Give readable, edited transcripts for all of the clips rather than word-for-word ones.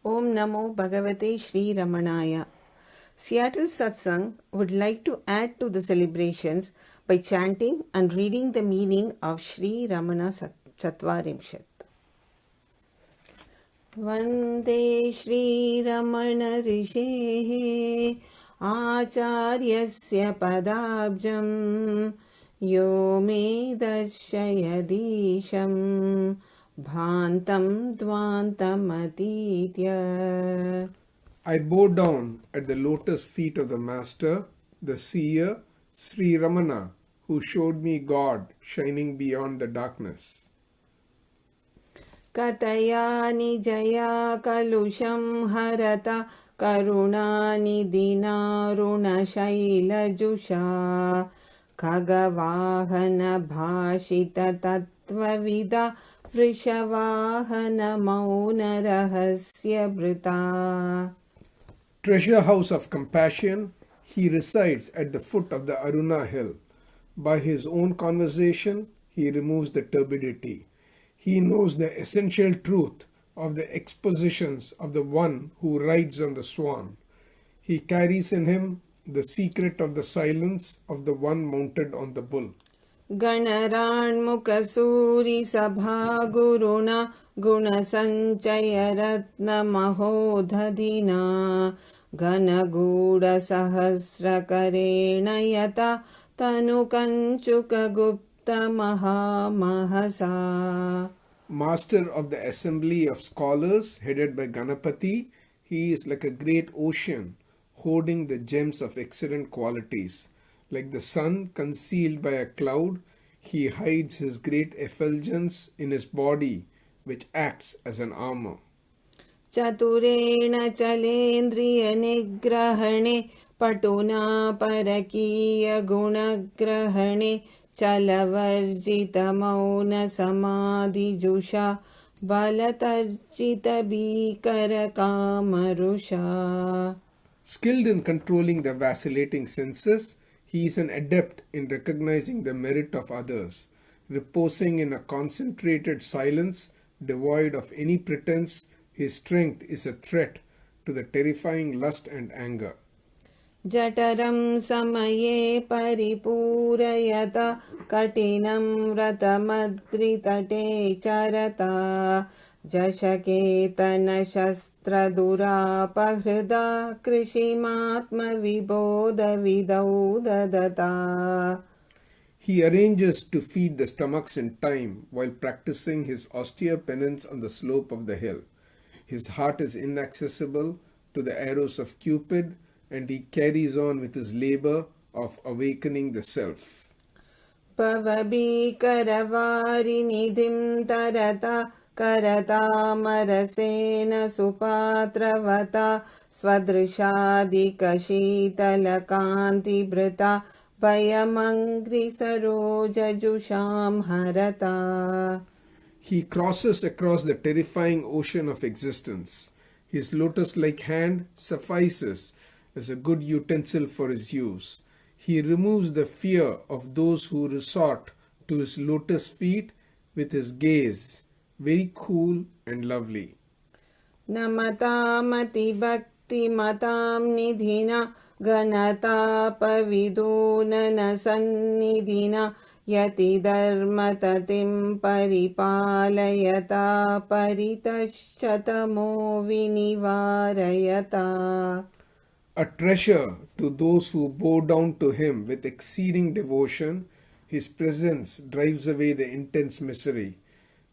Om Namo Bhagavate Sri Ramanaya. Seattle Satsang would like to add to the celebrations by chanting and reading the meaning of Sri Ramana Chatvarimshat. Vande Sri Ramana Rishehe Acharyasya Padabjam Yo me darshayadisham Bhantam Dvantamatitya. I bow down at the lotus feet of the Master, the seer, Sri Ramana, who showed me God shining beyond the darkness. Kataya nijaya kalusham harata karunani dinaruna shaila jusha khagavahana bhashita tattvavida vrishavahana mauna rahasya brita. Treasure house of compassion, he resides at the foot of the Aruna hill. By his own conversation, he removes the turbidity. He knows the essential truth of the expositions of the one who rides on the swan. He carries in him the secret of the silence of the one mounted on the bull. गणराण्मुखसूरि सभा गुरुणा गुणसञ्चय रत्नमहोदधिना घनगूढसहस्रकरेण यता तनुकञ्चुकगुप्तमहामहसा. Master of the assembly of scholars headed by Ganapati, he is like a great ocean hoarding the gems of excellent qualities. Like the sun concealed by a cloud, he hides his great effulgence in his body, which acts as an armor. चतुरेण चलेन्द्रियनिग्रहणे पटुना परकीयगुणग्रहणे चलवर्जितमौनसमाधिजुषा बलतर्जितभीकरकामरुषा. Skilled in controlling the vacillating senses, he is an adept in recognizing the merit of others. Reposing in a concentrated silence, devoid of any pretense, his strength is a threat to the terrifying lust and anger. जठरं समये परिपूरयता कठिनं व्रतमद्रितटे चरता जशकेतनशस्त्रदुरापहृदा कृषिमात्मविबोधविदौ ददता. He arranges to feed the stomachs in time while practicing his austere penance on the slope of the hill. His heart is inaccessible to the arrows of Cupid, and he carries on with his labor of awakening the self. भवभीकरवारिनिधिं तरता करतामरसेन सुपात्रवता स्वदृशादिकशीतलकान्तिभृता भयमङ्घ्रिसरोजजुषां हरता. He crosses across the terrifying ocean of existence. His lotus-like hand suffices as a good utensil for his use. He removes the fear of those who resort to his lotus feet with his gaze, very cool and lovely. नमतामतिभक्तिमतां निधिना घनतापविदूननसन्निधिना यतिधर्मततिं परिपालयता परितश्चतमो विनिवारयता. A treasure to those who bow down to him with exceeding devotion, his presence drives away the intense misery.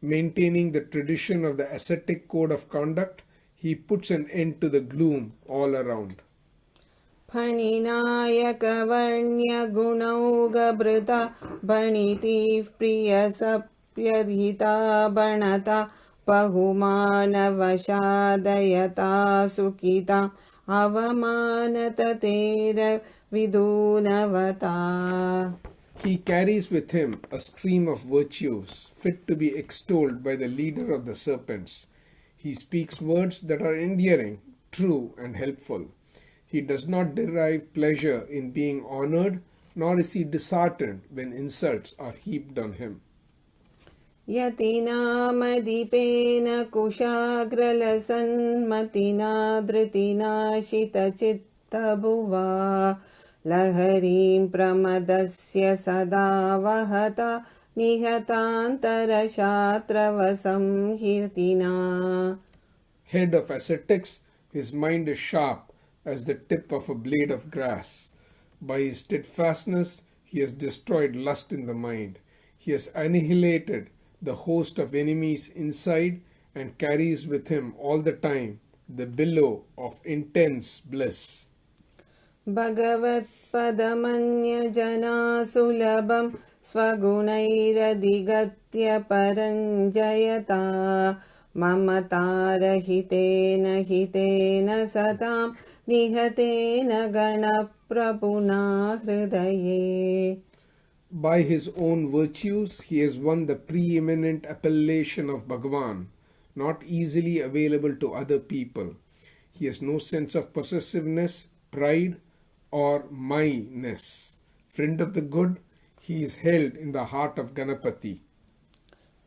Maintaining the tradition of the ascetic code of conduct, he puts an end to the gloom all around. फणिनायकवर्ण्यगुणौघभृता भणितिः प्रियसप्यधिता भणता बहुमानवशादयता सुखिता अवमानततेरविदूनवता. He carries with him a stream of virtues fit to be extolled by the leader of the serpents. He speaks words that are endearing, true, and helpful. He does not derive pleasure in being honored, nor is he disheartened when insults are heaped on him. यतिनामदीपेन कुशाग्रलसन्मतिना धृतिनाशितचित्तभुवा लहरीं प्रमदस्य सदा वहता निहतान्तरशात्रवसंहितिना. Head of ascetics, his mind is sharp as the tip of a blade of grass. By his steadfastness, he has destroyed lust in the mind. He has annihilated the host of enemies inside and carries with him all the time the billow of intense bliss. भगवत्पदमन्यजनासुलभं स्वगुणैरधिगत्य परञ्जयता ममतारहितेन हितेन सतां निहतेन गणप्रभुना हृदये. By his own virtues, he has won the preeminent appellation of Bhagavan, not easily available to other people. He has no sense of possessiveness, pride, or my-ness. Friend of the good, he is held in the heart of Ganapati.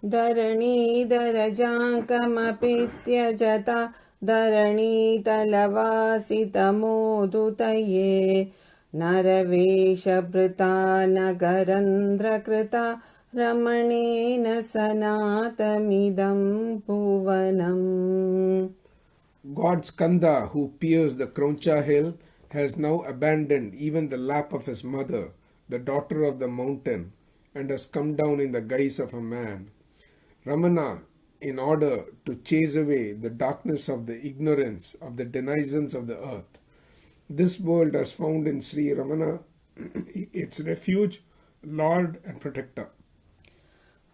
धरणीधरजाङ्कमपि त्यजता धरणीतलवासितमोदुतये नरवेशभृता नगरन्ध्रकृता रमणेन सनातमिदं भुवनम्. God Skanda, who peers the Krauncha hill, has now abandoned even the lap of his mother, the daughter of the mountain, and has come down in the guise of a man. Ramana, in order to chase away the darkness of the ignorance of the denizens of the earth. This world has found in Sri Ramana its refuge, Lord and Protector.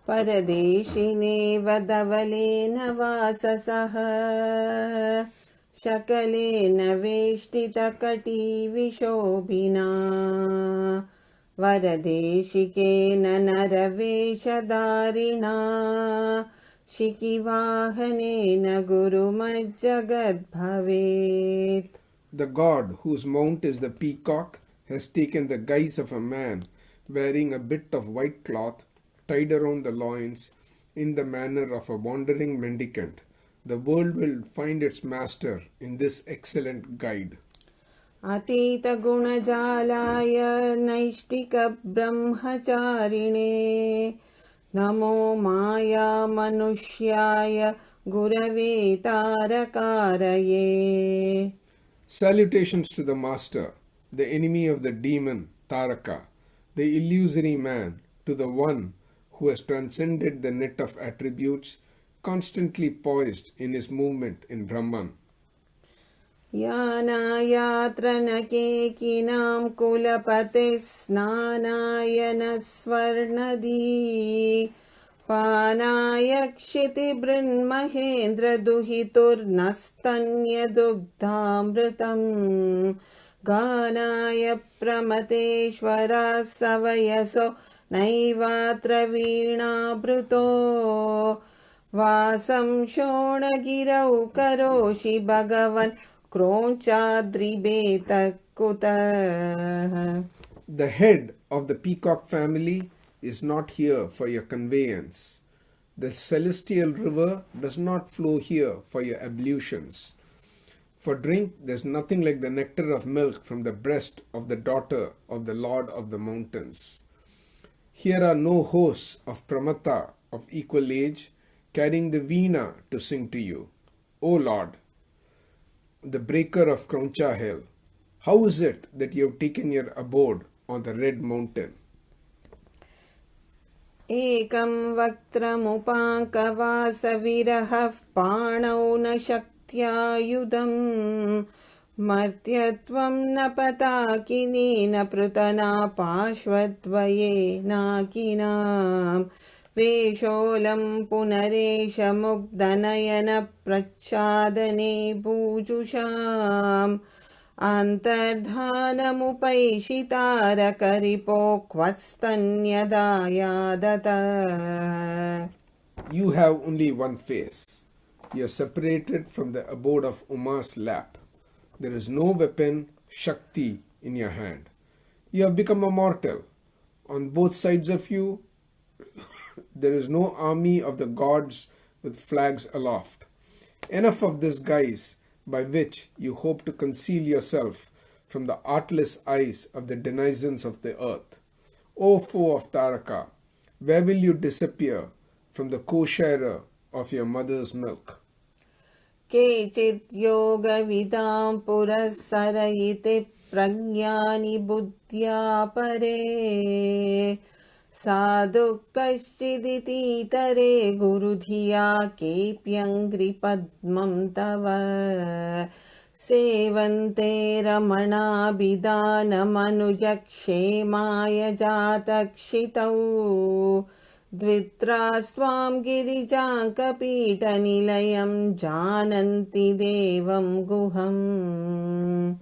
परदेशिनेव धवलेन वाससः शकलेन वेष्टितकटिविशोभिना वरदेशिकेन नरवेषधारिणा शिखिवाहनेन गुरुमज्जगद्भवेत्. The god, whose mount is the peacock, has taken the guise of a man, wearing a bit of white cloth tied around the loins in the manner of a wandering mendicant. The world will find its master in this excellent guide. अतीतगुणजालाय नैष्टिकब्रह्मचारिणे नमो मायामनुष्याय गुरवे तारकारये. Salutations to the master, the enemy of the demon Taraka, the illusory man, to the one who has transcended the net of attributes, constantly poised in his movement in Brahman. यानायात्र न केकिनां कुलपतिः स्नानाय न स्वर्णदी पानाय क्षितिबृन्महेन्द्रदुहितुर्नस्तन्यदुग्धामृतम् गानाय प्रमतेश्वरः सवयसो नैवात्र वीणाभृतो वासं शोणगिरौ करोषि भगवन् क्रोञ्चाद्रिबेतः कुतः. The head of the peacock family is not here for your conveyance. The celestial river does not flow here for your ablutions. For drink, there's nothing like the nectar of milk from the breast of the daughter of the Lord of the mountains. Here are no hosts of Pramata of equal age carrying the veena to sing to you. O Lord, the breaker of Krauncha hill, how is it that you have taken your abode on the red mountain? एकं वक्त्रमुपाङ्कवासविरहः पाणौ न शक्त्यायुधम् मर्त्यत्वं न पताकिनीन पृतना पार्श्वद्वयेनाकिनाम् वेशोलं पुनरेष मुग्धनयनप्रच्छादने भूजुषाम् अन्तर्धानमुपैषितारकरिपोक्वत्स्तन्यदायादतः. You have only one face. You are separated from the abode of Uma's lap. There is no weapon, Shakti, in your hand. You have become a mortal. On both sides of you There is no army of the gods with flags aloft. Enough of this guise by which you hope to conceal yourself from the artless eyes of the denizens of the earth. O foe of Taraka, where will you disappear from the co-sharer of your mother's milk? केचित् योगविदां पुरःसरयिते प्रज्ञानि बुद्ध्या परे साधु कश्चिदितीतरे गुरुधिया केऽप्यङ्घ्रिपद्मं तव सेवन्ते रमणाभिधानमनुजक्षेमाय जातक्षितौ द्वित्रास्त्वां गिरिजाङ्कपीठनिलयं जानन्ति देवं गुहम्.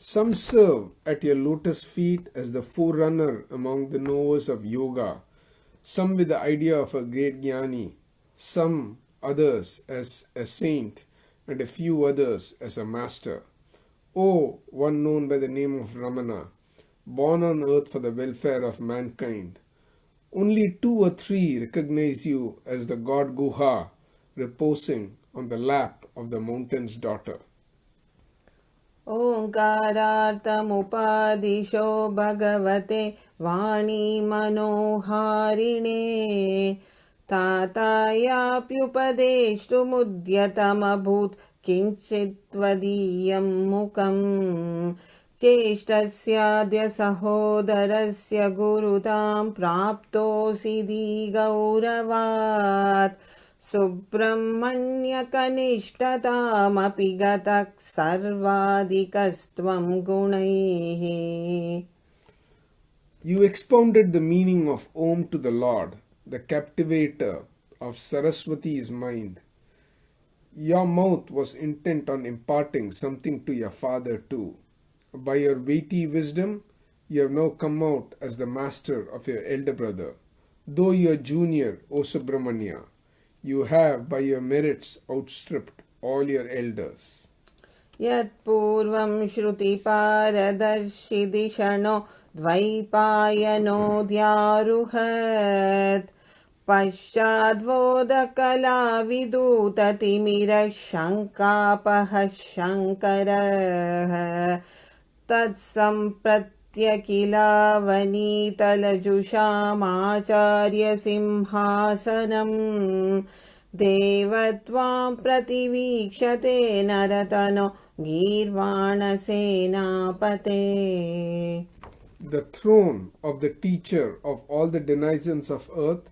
Some serve at your lotus feet as the forerunner among the knowers of yoga, some with the idea of a great jnani, some others as a saint, and a few others as a master. O one known by the name of Ramana, born on earth for the welfare of mankind, only 2 or 3 recognize you as the god Guha, reposing on the lap of the mountain's daughter. ओङ्कारार्थमुपादिशो भगवते वाणी मनोहारिणे तातायाप्युपदेष्टुमुद्यतमभूत् किञ्चित्त्वदीयं मुखम् ज्येष्ठस्याद्य सहोदरस्य गुरुतां प्राप्तोऽसि गौरवात् सुब्रह्मण्यकनिष्ठतामपि गतः सर्वाधिकस्त्वं गुणैः. You expounded the meaning of Om to the Lord, the captivator of Saraswati's mind. Your mouth was intent on imparting something to your father too. By your weighty wisdom, you have now come out as the master of your elder brother. Though your junior, O Subramanya, you have by your merits outstripped all your elders. यत्पूर्वं श्रुतिपारदर्शिदिषणो द्वैपायनोऽध्यारुहत् पश्चाद्वोदकलाविदूततिमिरः शङ्कापहः शङ्करः तत्सम्प्रत्यखिलावनीतलजुषामाचार्यसिंहासनम् देवत्वां प्रतिवीक्षते नरतनो गीर्वाणसेनापते. The throne of the teacher of all the denizens of earth,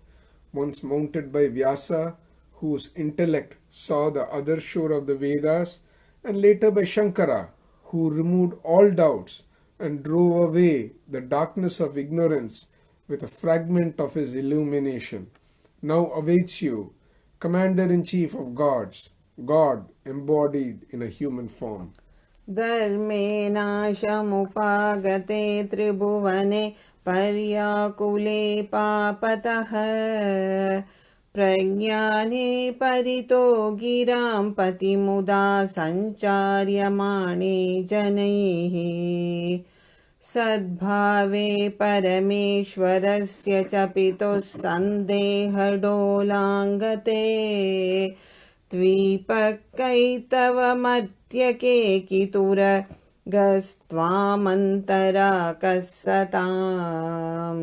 once mounted by Vyasa, whose intellect saw the other shore of the Vedas, and later by Shankara, who removed all doubts and drove away the darkness of ignorance with a fragment of his illumination, now awaits you, Commander-in-Chief of gods, God embodied in a human form. धर्मेनाशमुपागते त्रिभुवने पर्याकुले पापतः प्रज्ञाने परितो गिरां पतिमुदा सञ्चार्यमाणे जनैः सद्भावे परमेश्वरस्य च पितुः सन्देहडोलाङ्गते द्वीपकैतवमध्यकेकितुरगस्त्वामन्तरा सताम्.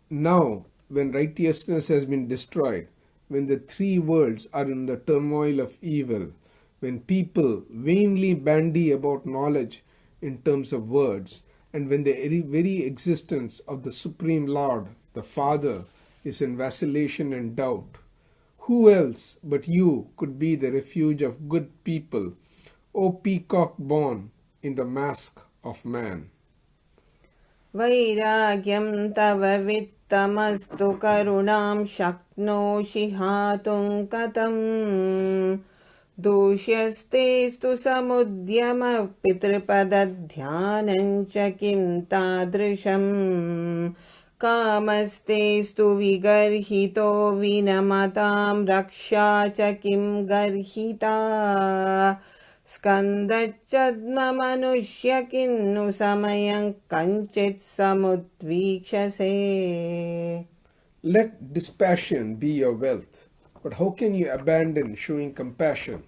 Now, when righteousness has been destroyed, when the 3 worlds are in the turmoil of evil, when people vainly bandy about knowledge in terms of words, and when the very existence of the Supreme Lord, the Father, is in vacillation and doubt, who else but you could be the refuge of good people, O peacock born in the mask of man? वैराग्यं तव वित्तमस्तु करुणां शक्नोषि हातुं कथम् दूष्यस्तेस्तु समुद्यमः पितृपदध्यानं च किं तादृशम् कामस्तेस्तु विगर्हितो विनमतां रक्षा च किं गर्हिता स्कन्दच्छद्ममनुष्य किन्नु समयं कञ्चित् समुद्वीक्षसे. Let dispassion be your wealth. But how can you abandon showing compassion?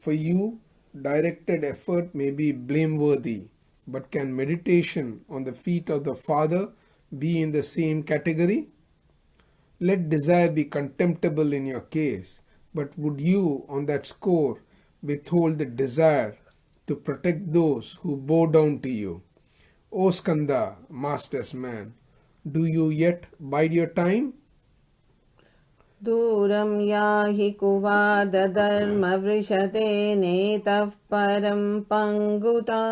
For you, directed effort may be blameworthy, but can meditation on the feet of the Father be in the same category? Let desire be contemptible in your case, but would you, on that score, withhold the desire to protect those who bow down to you? O Skanda, master's man, do you yet bide your time? दूरं याहि कुवादधर्मवृषते नेतः परं पङ्गुता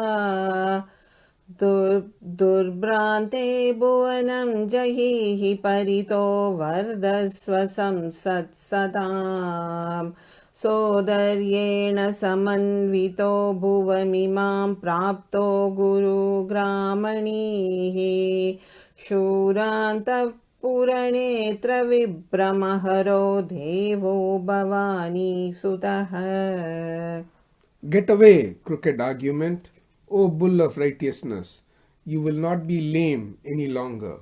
दुर्भ्रान्ते भुवनं जहीहि परितो वर्धस्व संसत्सदाम् सोदर्येण समन्वितो भुवमिमां प्राप्तो गुरुग्रामणीः शूरान्तः पुरनेत्रविभ्रमहरो देवो भवानी सुतः. Get away, crooked argument, O bull of righteousness. You will not be lame any longer.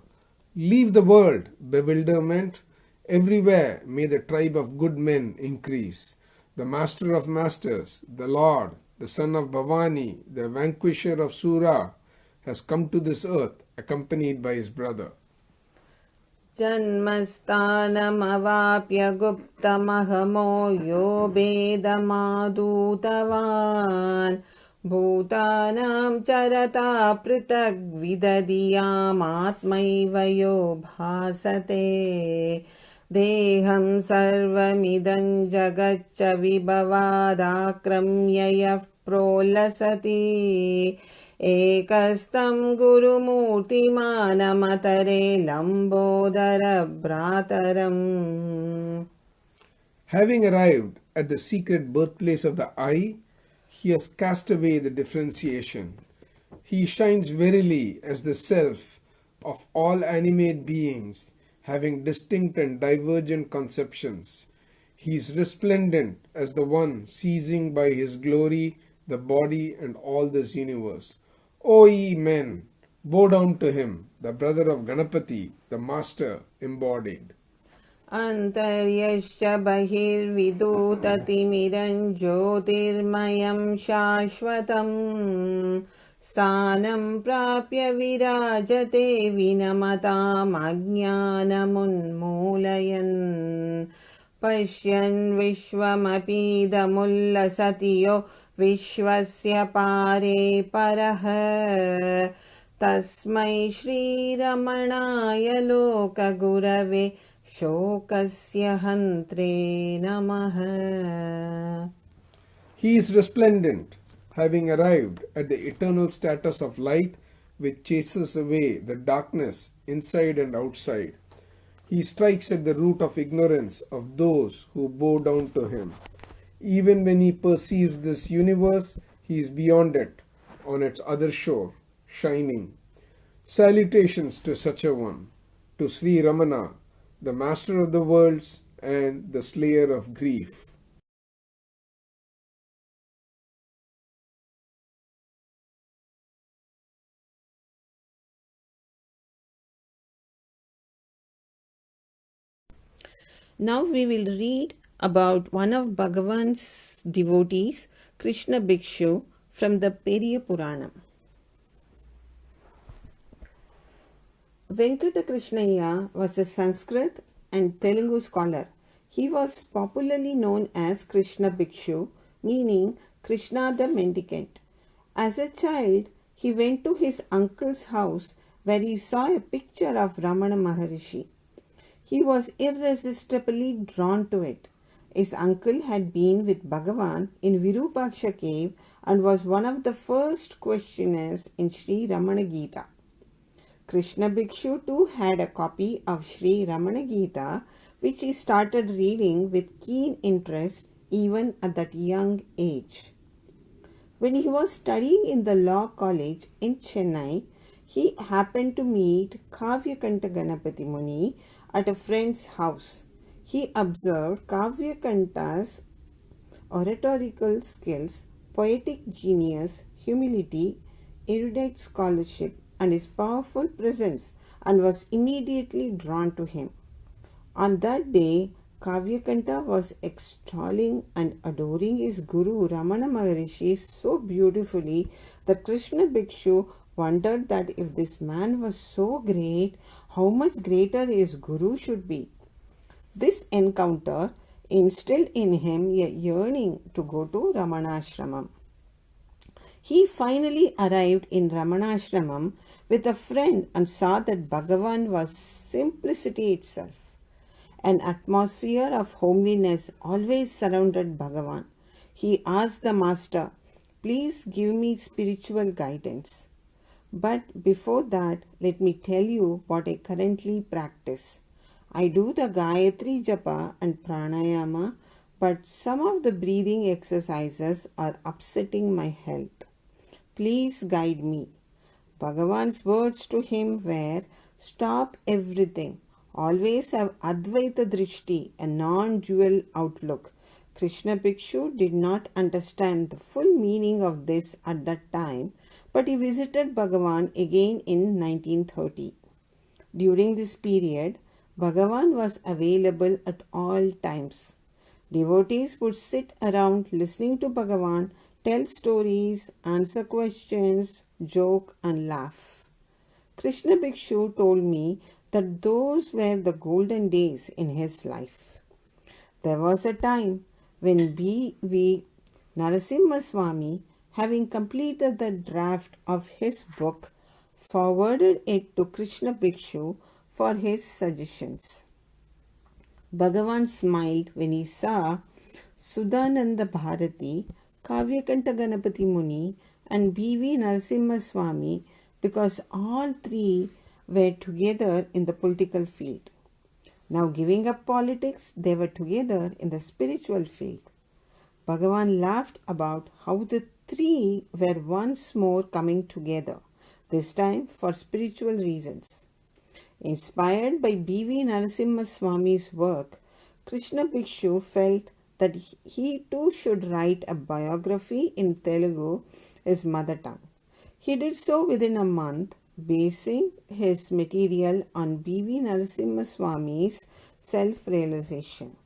Leave the world, bewilderment. Everywhere may the tribe of good men increase. The master of masters, the Lord, the son of Bhavani, the vanquisher of Sura, has come to this earth accompanied by his brother. जन्मस्थानमवाप्य गुप्तमहमो यो भेदमादूतवान् भूतानां चरता पृथग्विदधियामात्मैव यो भासते देहं सर्वमिदं जगच्च विभवादाक्रम्य यः प्रोल्लसति एकस्तं गुरुमूर्तिमानमतरे लम्बोदरभ्रातरम्. Having arrived at the secret birthplace of the I, he has cast away the differentiation. He shines verily as the self of all animate beings, having distinct and divergent conceptions. He is resplendent as the one seizing by his glory the body and all this universe. O ye men, bow down to him, the brother of Ganapati, the master embodied. अन्तर्यश्च बहिर्विदूततिमिरं ज्योतिर्मयं शाश्वतम् स्थानं प्राप्य विराजते विनमताम् अज्ञानमुन्मूलयन् पश्यन् विश्वमपीदमुल्लसति यो विश्वस्य पारे परः तस्मै श्रीरमणाय लोकगुरवे शोकस्य हन्त्रे नमः. He is resplendent, having arrived at the eternal status of light which chases away the darkness inside and outside. He strikes at the root of ignorance of those who bow down to him. Even when he perceives this universe, he is beyond it, on its other shore, shining. Salutations to such a one, to Sri Ramana, the master of the worlds and the slayer of grief. Now we will read about one of Bhagavan's devotees, Krishna Bhikshu, from the Periya Puranam. Venkata Krishnaya was a Sanskrit and Telugu scholar. He was popularly known as Krishna Bhikshu, meaning Krishna the Mendicant. As a child, he went to his uncle's house where he saw a picture of Ramana Maharshi. He was irresistibly drawn to it. His uncle had been with Bhagavan in Virupaksha cave and was one of the first questioners in Sri Ramana Gita. Krishna Bhikshu too had a copy of Sri Ramana Gita, which he started reading with keen interest even at that young age. When he was studying in the law college in Chennai, he happened to meet Kavyakanta Ganapati Muni at a friend's house. He observed Kavyakanta's oratorical skills, poetic genius, humility, erudite scholarship, and his powerful presence, and was immediately drawn to him. On that day, Kavyakanta was extolling and adoring his guru Ramana Maharshi so beautifully that Krishna Bhikshu wondered that if this man was so great, how much greater his guru should be. This encounter instilled in him a yearning to go to Ramanashramam. He finally arrived in Ramanashramam with a friend and saw that Bhagavan was simplicity itself. An atmosphere of homeliness always surrounded Bhagavan. He asked the master, "Please give me spiritual guidance." But before that, let me tell you what I currently practice. I do the Gayatri Japa and Pranayama, but some of the breathing exercises are upsetting my health. Please guide me. Bhagavan's words to him were, "Stop everything. Always have Advaita Drishti, a non dual outlook." Krishna Bhikshu did not understand the full meaning of this at that time, but he visited Bhagavan again in 1930. During this period, Bhagavan was available at all times. Devotees would sit around listening to Bhagavan tell stories, answer questions, joke, and laugh. Krishna Bhikshu told me that those were the golden days in his life. There was a time when B.V. Narasimha Swami, having completed the draft of his book, forwarded it to Krishna Bhikshu for his suggestions. Bhagavan smiled when he saw Sudhananda Bharati, Kavyakanta Ganapati Muni, and B.V. Narasimha Swami because all three were together in the political field. Now, giving up politics, they were together in the spiritual field. Bhagavan laughed about how the three were once more coming together, this time for spiritual reasons. Inspired by B.V. Narasimha Swami's work, Krishna Bhikshu felt that he too should write a biography in Telugu, his mother tongue. He did so within a month, basing his material on B.V. Narasimha Swami's self-realization.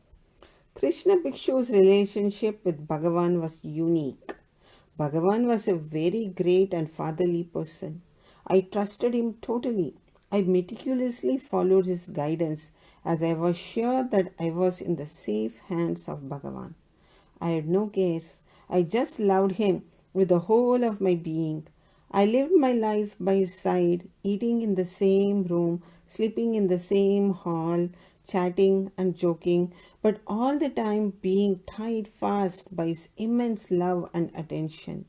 Krishna Bhikshu's relationship with Bhagavan was unique. Bhagavan was a very great and fatherly person. I trusted him totally. I meticulously followed his guidance as I was sure that I was in the safe hands of Bhagavan. I had no cares. I just loved him with the whole of my being. I lived my life by his side, eating in the same room, sleeping in the same hall, chatting and joking, but all the time being tied fast by his immense love and attention.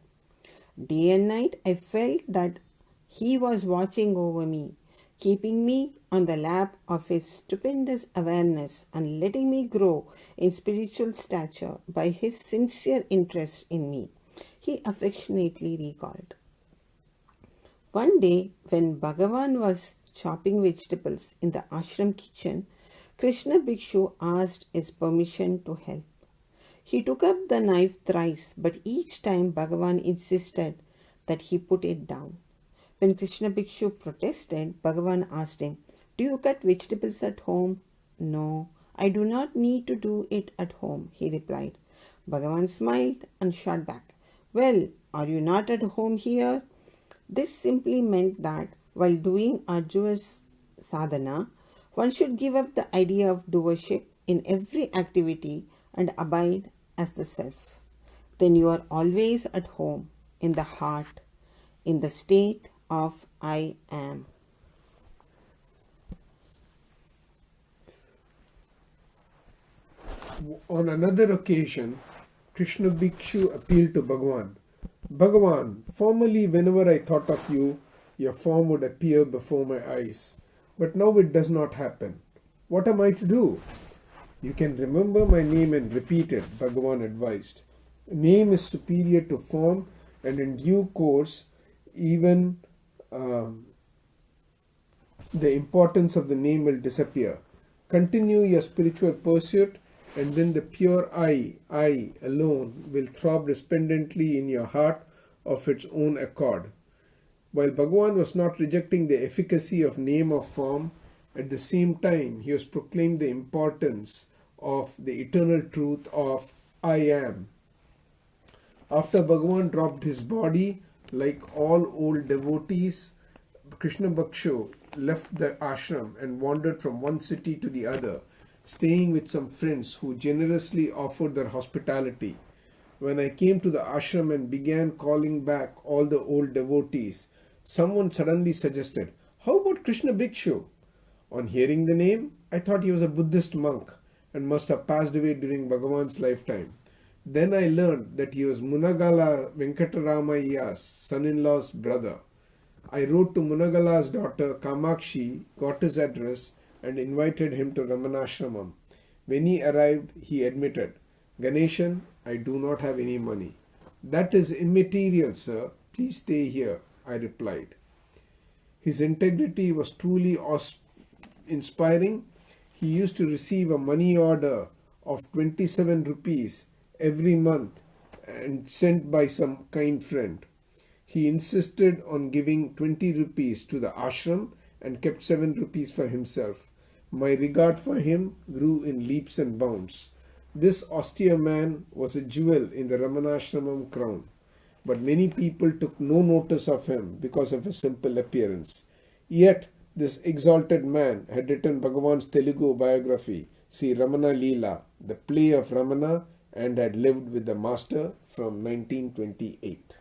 Day and night, I felt that he was watching over me, keeping me on the lap of his stupendous awareness and letting me grow in spiritual stature by his sincere interest in me, he affectionately recalled. One day, when Bhagavan was chopping vegetables in the ashram kitchen, Krishna Bhikshu asked his permission to help. He took up the knife thrice, but each time Bhagavan insisted that he put it down. When Krishna Bhikshu protested, Bhagavan asked him, "Do you cut vegetables at home?" "No, I do not need to do it at home," he replied. Bhagavan smiled and shot back, "Well, are you not at home here?" This simply meant that while doing arduous sadhana, one should give up the idea of doership in every activity and abide as the self. Then you are always at home, in the heart, in the state of I am. On another occasion, Krishna Bhikshu appealed to Bhagavan. Bhagavan, formerly whenever I thought of you, your form would appear before my eyes. But now it does not happen. What am I to do? You can remember my name and repeat it, Bhagavan advised. Name is superior to form, and in due course, even the importance of the name will disappear. Continue your spiritual pursuit, and then the pure I alone, will throb resplendently in your heart of its own accord. While Bhagavan was not rejecting the efficacy of name or form, At the same time, he has proclaimed the importance of the eternal truth of I am. After Bhagavan dropped his body, like all old devotees, Krishna Bhaksho left the ashram and wandered from one city to the other, staying with some friends who generously offered their hospitality. When I came to the ashram and began calling back all the old devotees, someone suddenly suggested, "How about Krishna Bhikshu?" On hearing the name, I thought he was a Buddhist monk and must have passed away during Bhagavan's lifetime. Then I learned that he was Munagala Venkataramayya's son-in-law's brother. I wrote to Munagala's daughter Kamakshi, got his address, and invited him to Ramanashramam. When he arrived, he admitted, "Ganeshan, I do not have any money." "That is immaterial, sir. Please stay here," I replied. His integrity was truly inspiring. He used to receive a money order of 27 rupees every month and sent by some kind friend. He insisted on giving 20 rupees to the ashram and kept 7 rupees for himself. My regard for him grew in leaps and bounds. This austere man was a jewel in the Ramanashramam crown, but many people took no notice of him because of his simple appearance. Yet, this exalted man had written Bhagavan's Telugu biography, Sri Ramana Leela, the play of Ramana, and had lived with the master from 1928.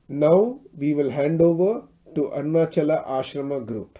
Now we will hand over to Arunachala Ashrama group.